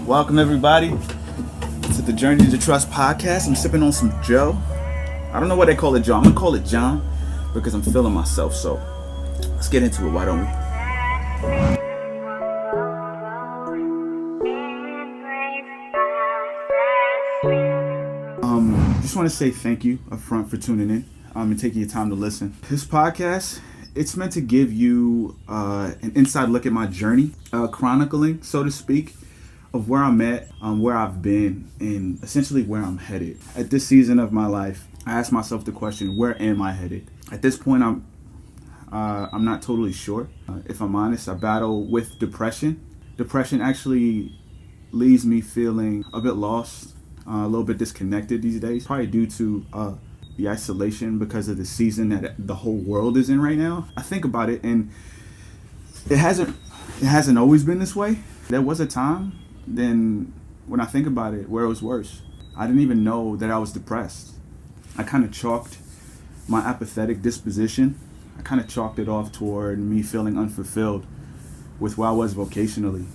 Welcome everybody to the Journey to Trust podcast. I'm sipping on some Joe. I don't know why they call it Joe. I'm gonna call it John because I'm feeling myself. So let's get into it. Why don't we? Just want to say thank you up front for tuning in and taking your time to listen. This podcast, it's meant to give you an inside look at my journey, chronicling, so to speak, of where I'm at, where I've been, and essentially where I'm headed. At this season of my life, I ask myself the question, where am I headed? At this point, I'm not totally sure. If I'm honest, I battle with depression. Depression actually leaves me feeling a bit lost, a little bit disconnected these days, probably due to the isolation because of the season that the whole world is in right now. I think about it, and it hasn't always been this way. There was a time then when I think about it where it was worse. I didn't even know that I was depressed. I kind of chalked my apathetic disposition, I kind of chalked it off toward me feeling unfulfilled with where I was vocationally.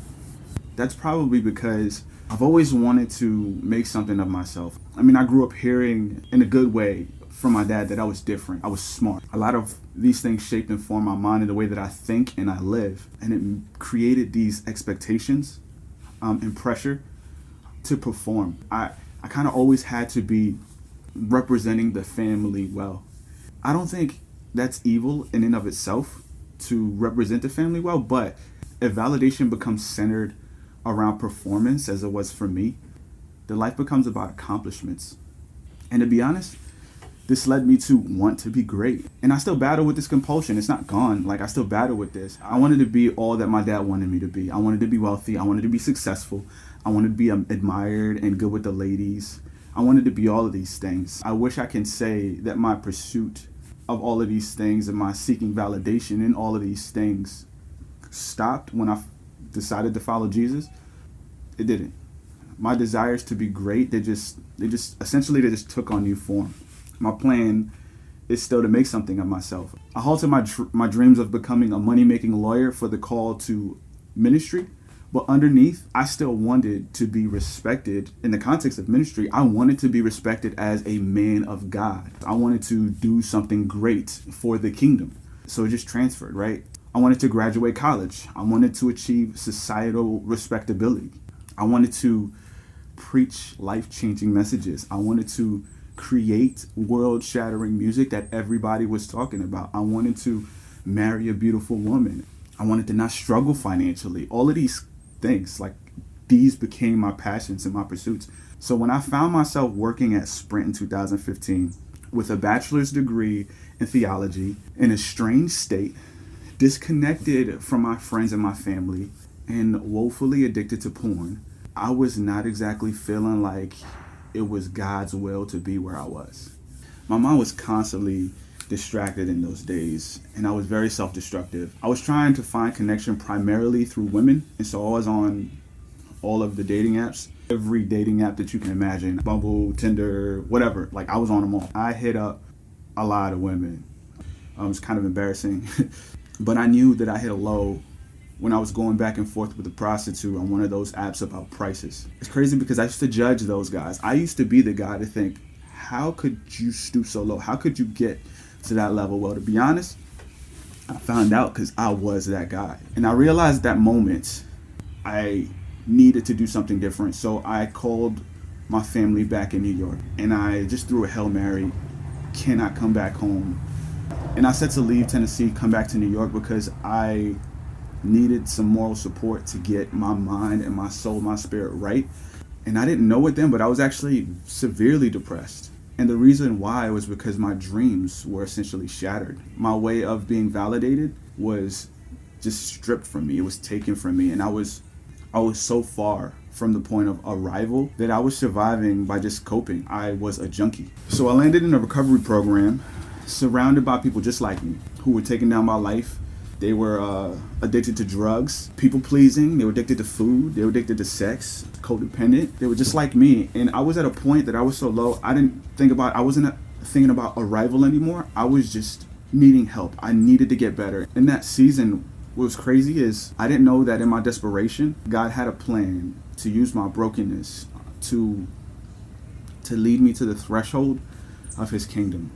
That's probably because I've always wanted to make something of myself. I mean, I grew up hearing in a good way from my dad that I was different, I was smart. A lot of these things shaped and formed my mind in the way that I think and I live. And it created these expectations and pressure to perform. I kind of always had to be representing the family well. I don't think that's evil in and of itself to represent the family well, but if validation becomes centered around performance as it was for me, the life becomes about accomplishments. And to be honest, this led me to want to be great. And I still battle with this compulsion. It's not gone. Like, I still battle with this. I wanted to be all that my dad wanted me to be. I wanted to be wealthy. I wanted to be successful. I wanted to be admired and good with the ladies. I wanted to be all of these things. I wish I can say that my pursuit of all of these things and my seeking validation in all of these things stopped when I decided to follow Jesus. It didn't. My desires to be great, they just took on new form. My plan is still to make something of myself. I halted my dreams of becoming a money-making lawyer for the call to ministry, but underneath, I still wanted to be respected in the context of ministry. I wanted to be respected as a man of God. I wanted to do something great for the kingdom. So it just transferred, right? I wanted to graduate college. I wanted to achieve societal respectability. I wanted to preach life-changing messages. I wanted to create world-shattering music that everybody was talking about. I wanted to marry a beautiful woman. I wanted to not struggle financially. All of these things, like, these became my passions and my pursuits. So when I found myself working at Sprint in 2015 with a bachelor's degree in theology, in a strange state, disconnected from my friends and my family, and woefully addicted to porn, I was not exactly feeling like it was God's will to be where I was. My mind was constantly distracted in those days, and I was very self-destructive. I was trying to find connection primarily through women, and so I was on all of the dating apps, every dating app that you can imagine, Bumble, Tinder, whatever. Like, I was on them all. I hit up a lot of women. It was kind of embarrassing, but I knew that I hit a low when I was going back and forth with a prostitute on one of those apps about prices. It's crazy because I used to judge those guys. I used to be the guy to think, how could you stoop so low? How could you get to that level? Well, to be honest, I found out because I was that guy. And I realized that moment I needed to do something different. So I called my family back in New York and I just threw a Hail Mary, cannot come back home. And I said to leave Tennessee, come back to New York because I needed some moral support to get my mind and my soul, my spirit right. And I didn't know it then, but I was actually severely depressed. And the reason why was because my dreams were essentially shattered. My way of being validated was just stripped from me. It was taken from me. And I was so far from the point of arrival that I was surviving by just coping. I was a junkie. So I landed in a recovery program surrounded by people just like me who were taking down my life. They were addicted to drugs, people pleasing. They were addicted to food. They were addicted to sex, codependent. They were just like me. And I was at a point that I was so low, I wasn't thinking about arrival anymore. I was just needing help. I needed to get better. In that season What was crazy is I didn't know that in my desperation, God had a plan to use my brokenness to lead me to the threshold of his kingdom.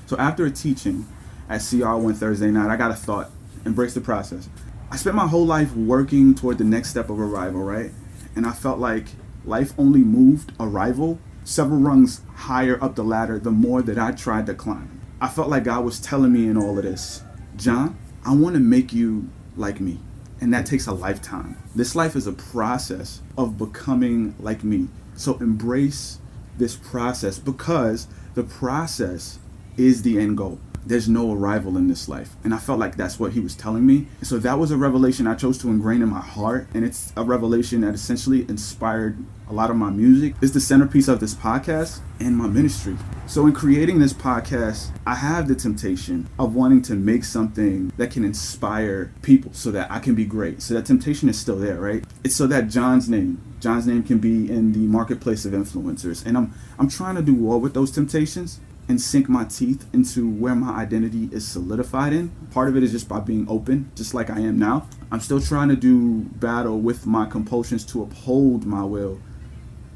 So after a teaching at CR one Thursday night, I got a thought: embrace the process. I spent my whole life working toward the next step of arrival, right? And I felt like life only moved arrival several rungs higher up the ladder the more that I tried to climb. I felt like God was telling me in all of this, John, I want to make you like me. And that takes a lifetime. This life is a process of becoming like me. So embrace this process, because the process is the end goal. There's no arrival in this life. And I felt like that's what he was telling me. And so that was a revelation I chose to ingrain in my heart. And it's a revelation that essentially inspired a lot of my music. It's the centerpiece of this podcast and my ministry. So in creating this podcast, I have the temptation of wanting to make something that can inspire people so that I can be great. So that temptation is still there, right? It's so that John's name can be in the marketplace of influencers. And I'm trying to do war with those temptations and sink my teeth into where my identity is solidified in. Part of it is just by being open, just like I am now. I'm still trying to do battle with my compulsions to uphold my will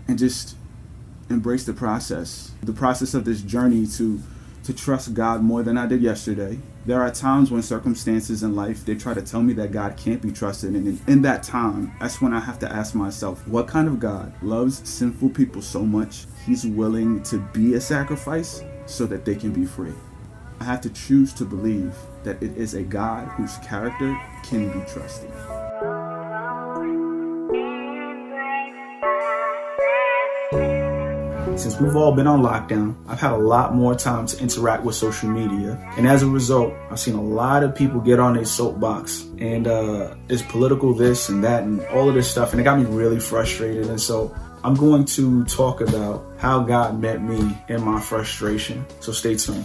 and just embrace the process of this journey to trust God more than I did yesterday. There are times when circumstances in life, they try to tell me that God can't be trusted. And in that time, that's when I have to ask myself, what kind of God loves sinful people so much he's willing to be a sacrifice so that they can be free? I have to choose to believe that it is a God whose character can be trusted. Since we've all been on lockdown, I've had a lot more time to interact with social media. And as a result, I've seen a lot of people get on their soapbox. And it's political this and that and all of this stuff. And it got me really frustrated. And so I'm going to talk about how God met me in my frustration. So stay tuned.